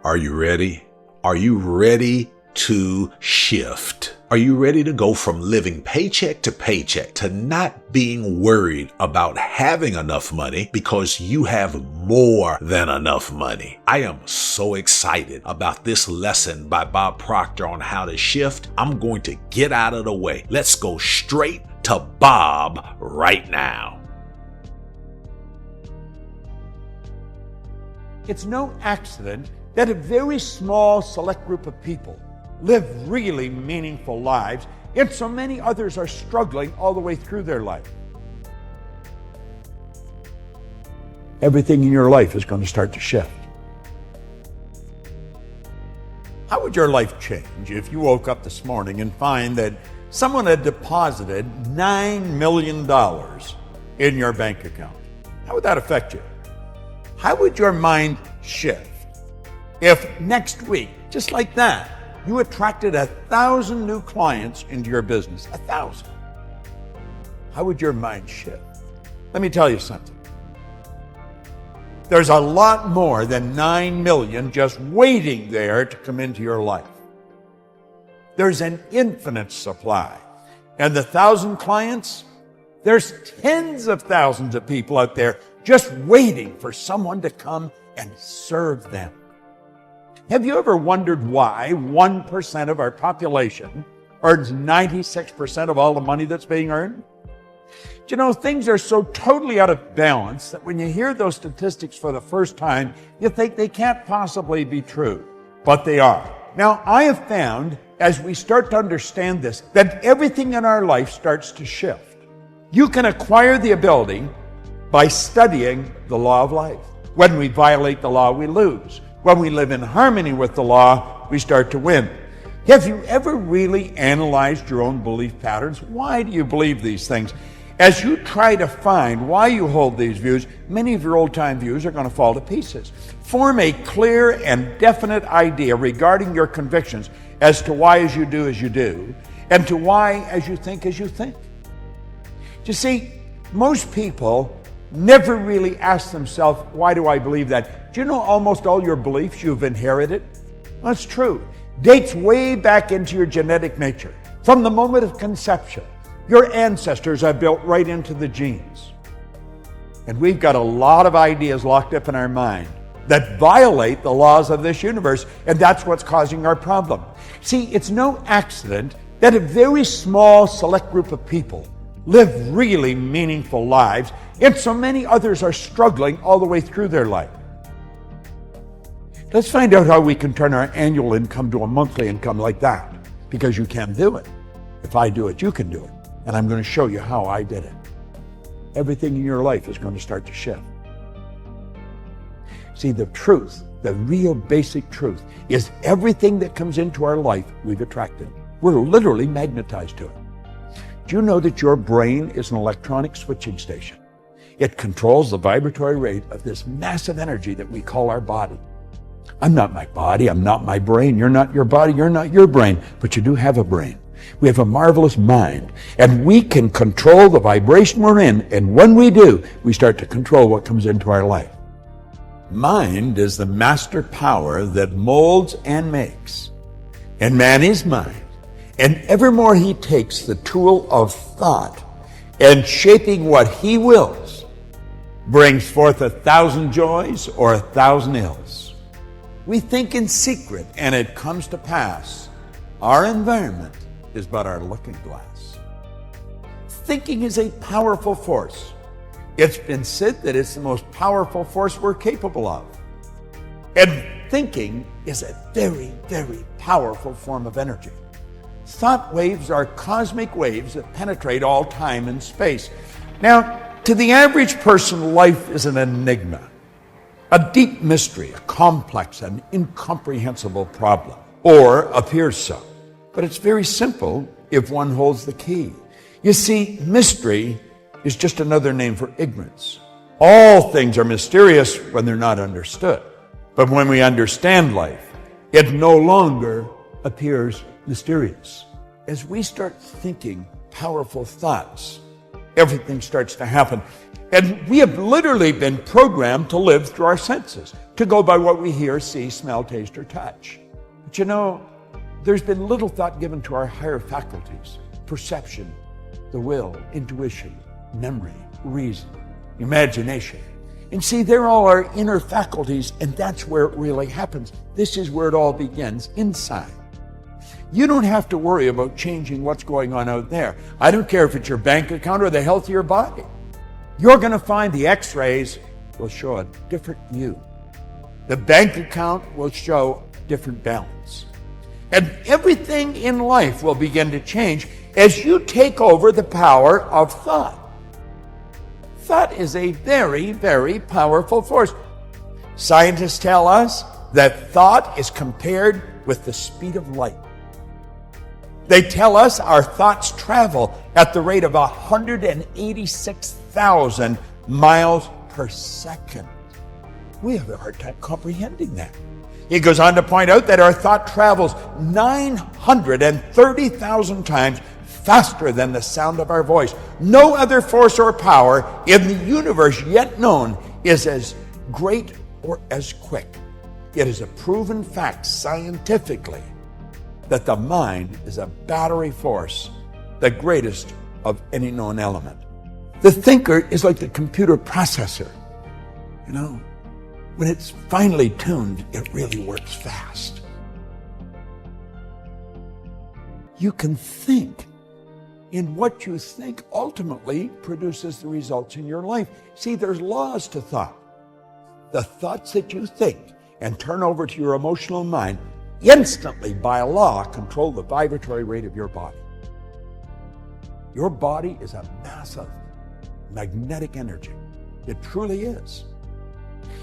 Are you ready? Are you ready to shift? Are you ready to go from living paycheck to paycheck to not being worried about having enough money because you have more than enough money? I am so excited about this lesson by Bob Proctor on how to shift. I'm going to get out of the way. Let's go straight to Bob right now. It's no accident that a very small select group of people live really meaningful lives, and so many others are struggling all the way through their life. Everything in your life is going to start to shift. How would your life change if you woke up this morning and find that someone had deposited $9 million in your bank account? How would that affect you? How would your mind shift if next week, just like that, you attracted 1,000 new clients into your business? 1,000. How would your mind shift? Let me tell you something. There's a lot more than 9 million just waiting there to come into your life. There's an infinite supply. And the 1,000 clients, there's tens of thousands of people out there just waiting for someone to come and serve them. Have you ever wondered why 1% of our population earns 96% of all the money that's being earned? Do you know, things are so totally out of balance that when you hear those statistics for the first time, you think they can't possibly be true, but they are. Now, I have found, as we start to understand this, that everything in our life starts to shift. You can acquire the ability by studying the law of life. When we violate the law, we lose. When we live in harmony with the law, we start to win. Have you ever really analyzed your own belief patterns? Why do you believe these things? As you try to find why you hold these views, many of your old-time views are going to fall to pieces. Form a clear and definite idea regarding your convictions as to why as you do, and to why as you think. You see, most people never really ask themselves, why do I believe that? Do you know almost all your beliefs you've inherited? That's true. Dates way back into your genetic nature. From the moment of conception, your ancestors are built right into the genes. And we've got a lot of ideas locked up in our mind that violate the laws of this universe, and that's what's causing our problem. See, it's no accident that a very small select group of people live really meaningful lives, and so many others are struggling all the way through their life. Let's find out how we can turn our annual income to a monthly income like that, because you can do it. If I do it, you can do it. And I'm going to show you how I did it. Everything in your life is going to start to shift. See, the truth, the real basic truth, is everything that comes into our life, we've attracted. We're literally magnetized to it. Do you know that your brain is an electronic switching station? It controls the vibratory rate of this massive energy that we call our body. I'm not my body, I'm not my brain, you're not your body, you're not your brain, but you do have a brain. We have a marvelous mind, and we can control the vibration we're in, and when we do, we start to control what comes into our life. Mind is the master power that molds and makes, and man is mind. And evermore he takes the tool of thought and shaping what he wills, brings forth 1,000 joys or 1,000 ills. We think in secret and it comes to pass. Our environment is but our looking glass. Thinking is a powerful force. It's been said that it's the most powerful force we're capable of. And thinking is a very, very powerful form of energy. Thought waves are cosmic waves that penetrate all time and space. Now, to the average person, life is an enigma, a deep mystery, a complex and incomprehensible problem, or appears so. But it's very simple if one holds the key. You see, mystery is just another name for ignorance. All things are mysterious when they're not understood. But when we understand life, it no longer appears mysterious. As we start thinking powerful thoughts, everything starts to happen. And we have literally been programmed to live through our senses, to go by what we hear, see, smell, taste, or touch. But you know, there's been little thought given to our higher faculties: perception, the will, intuition, memory, reason, imagination. And see, they're all our inner faculties, and that's where it really happens. This is where it all begins, inside. You don't have to worry about changing what's going on out there. I don't care if it's your bank account or the health of your body. You're going to find the x-rays will show a different you. The bank account will show different balance. And everything in life will begin to change as you take over the power of thought. Thought is a very, very powerful force. Scientists tell us that thought is compared with the speed of light. They tell us our thoughts travel at the rate of 186,000 miles per second. We have a hard time comprehending that. He goes on to point out that our thought travels 930,000 times faster than the sound of our voice. No other force or power in the universe yet known is as great or as quick. It is a proven fact scientifically that the mind is a battery force, the greatest of any known element. The thinker is like the computer processor. You know, when it's finely tuned, it really works fast. You can think, and what you think ultimately produces the results in your life. See, there's laws to thought. The thoughts that you think and turn over to your emotional mind instantly, by law, control the vibratory rate of your body. Your body is a massive magnetic energy. It truly is.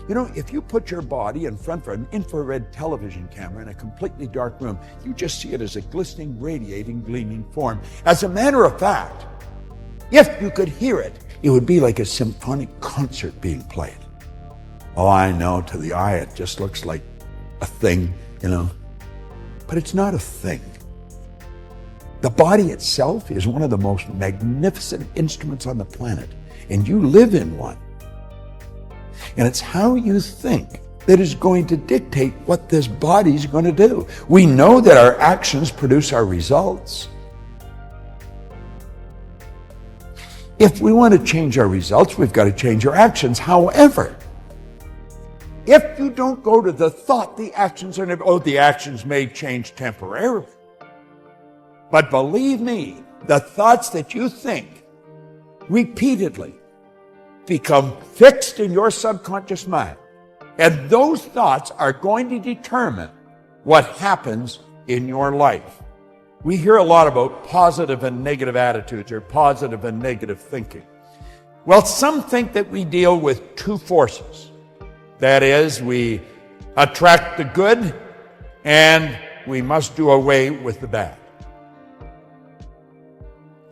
You know, if you put your body in front of an infrared television camera in a completely dark room, you just see it as a glistening, radiating, gleaming form. As a matter of fact, if you could hear it, it would be like a symphonic concert being played. Oh, I know, to the eye it just looks like a thing, you know. But it's not a thing. The body itself is one of the most magnificent instruments on the planet, and you live in one. And it's how you think that is going to dictate what this body's going to do. We know that our actions produce our results. If we want to change our results, we've got to change our actions. However, if you don't go to the thought, the actions are never, the actions may change temporarily. But believe me, the thoughts that you think repeatedly become fixed in your subconscious mind. And those thoughts are going to determine what happens in your life. We hear a lot about positive and negative attitudes or positive and negative thinking. Well, some think that we deal with two forces. That is, we attract the good and we must do away with the bad.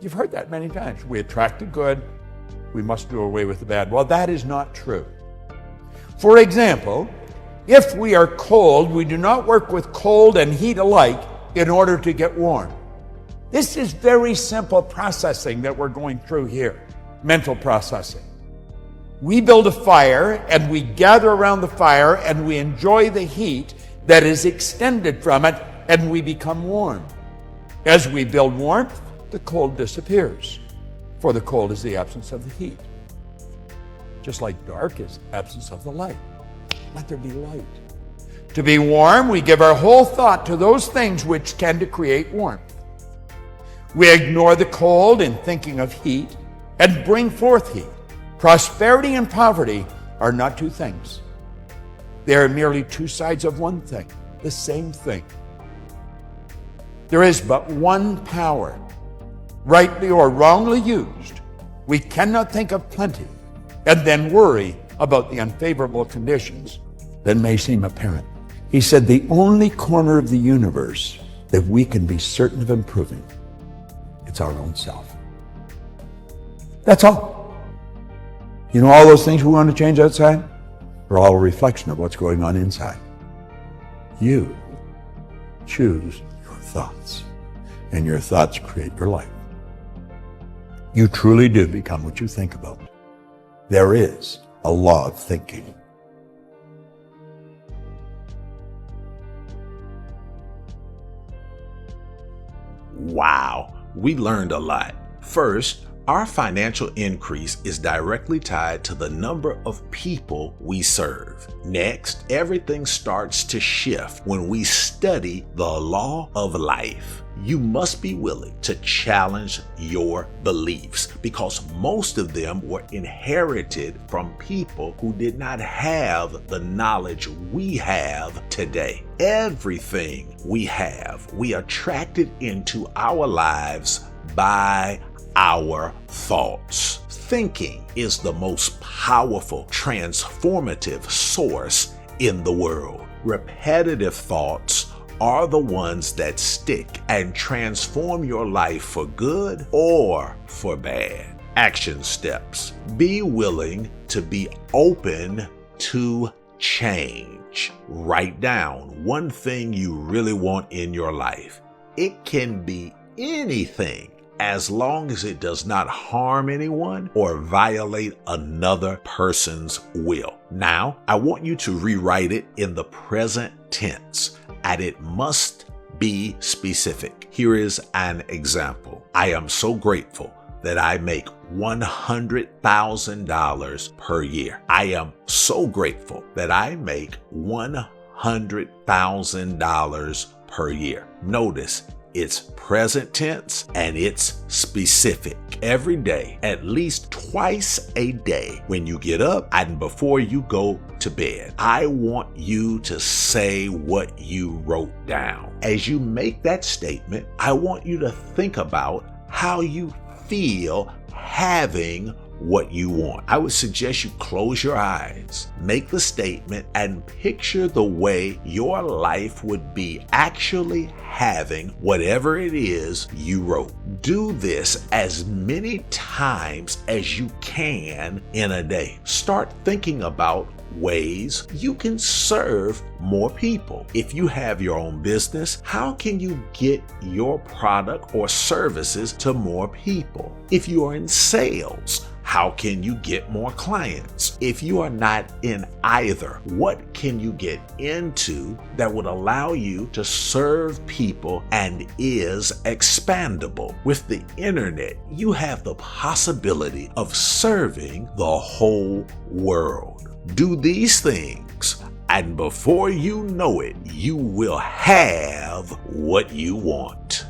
You've heard that many times. We attract the good, we must do away with the bad. Well, that is not true. For example, if we are cold, we do not work with cold and heat alike in order to get warm. This is very simple processing that we're going through here, mental processing. We build a fire and we gather around the fire and we enjoy the heat that is extended from it and we become warm. As we build warmth, the cold disappears, for the cold is the absence of the heat. Just like dark is absence of the light. Let there be light. To be warm, we give our whole thought to those things which tend to create warmth. We ignore the cold in thinking of heat and bring forth heat. Prosperity and poverty are not two things. They are merely two sides of one thing, the same thing. There is but one power. Rightly or wrongly used, we cannot think of plenty and then worry about the unfavorable conditions that may seem apparent. He said the only corner of the universe that we can be certain of improving, it's our own self. That's all. You know, all those things we want to change outside are all a reflection of what's going on inside. You choose your thoughts, and your thoughts create your life. You truly do become what you think about. There is a law of thinking. Wow, we learned a lot. First, our financial increase is directly tied to the number of people we serve. Next, everything starts to shift when we study the law of life. You must be willing to challenge your beliefs because most of them were inherited from people who did not have the knowledge we have today. Everything we have, we attracted into our lives by our thoughts. Thinking is the most powerful, transformative source in the world. Repetitive thoughts are the ones that stick and transform your life for good or for bad. Action steps. Be willing to be open to change. Write down one thing you really want in your life. It can be anything, as long as it does not harm anyone or violate another person's will. Now, I want you to rewrite it in the present tense, and it must be specific. Here is an example. I am so grateful that I make $100,000 per year. I am so grateful that I make $100,000 per year. Notice, it's present tense and it's specific. Every day, at least twice a day, when you get up and before you go to bed, I want you to say what you wrote down. As you make that statement, I want you to think about how you feel having what you want. I would suggest you close your eyes, make the statement, and picture the way your life would be actually having whatever it is you wrote. Do this as many times as you can in a day. Start thinking about ways you can serve more people. If you have your own business, how can you get your product or services to more people? If you are in sales, how can you get more clients? If you are not in either, what can you get into that would allow you to serve people and is expandable? With the internet, you have the possibility of serving the whole world. Do these things, and before you know it, you will have what you want.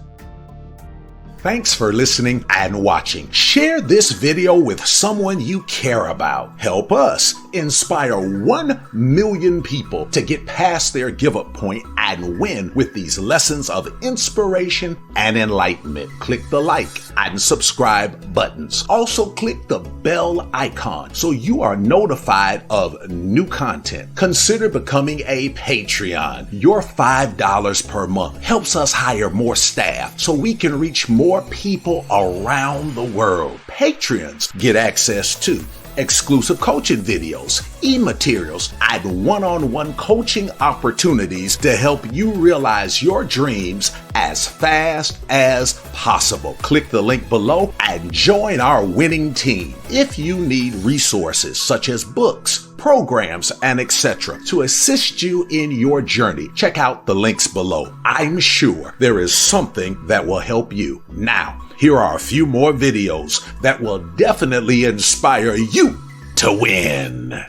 Thanks for listening and watching. Share this video with someone you care about. Help us inspire 1 million people to get past their give-up point and win with these lessons of inspiration and enlightenment. Click the like and subscribe buttons. Also click the bell icon so you are notified of new content. Consider becoming a Patreon. Your $5 per month helps us hire more staff so we can reach more people around the world. Patrons get access to exclusive coaching videos, e-materials, and one-on-one coaching opportunities to help you realize your dreams as fast as possible. Click the link below and join our winning team. If you need resources such as books, programs, and etc. to assist you in your journey, check out the links below. I'm sure there is something that will help you. Now, here are a few more videos that will definitely inspire you to win.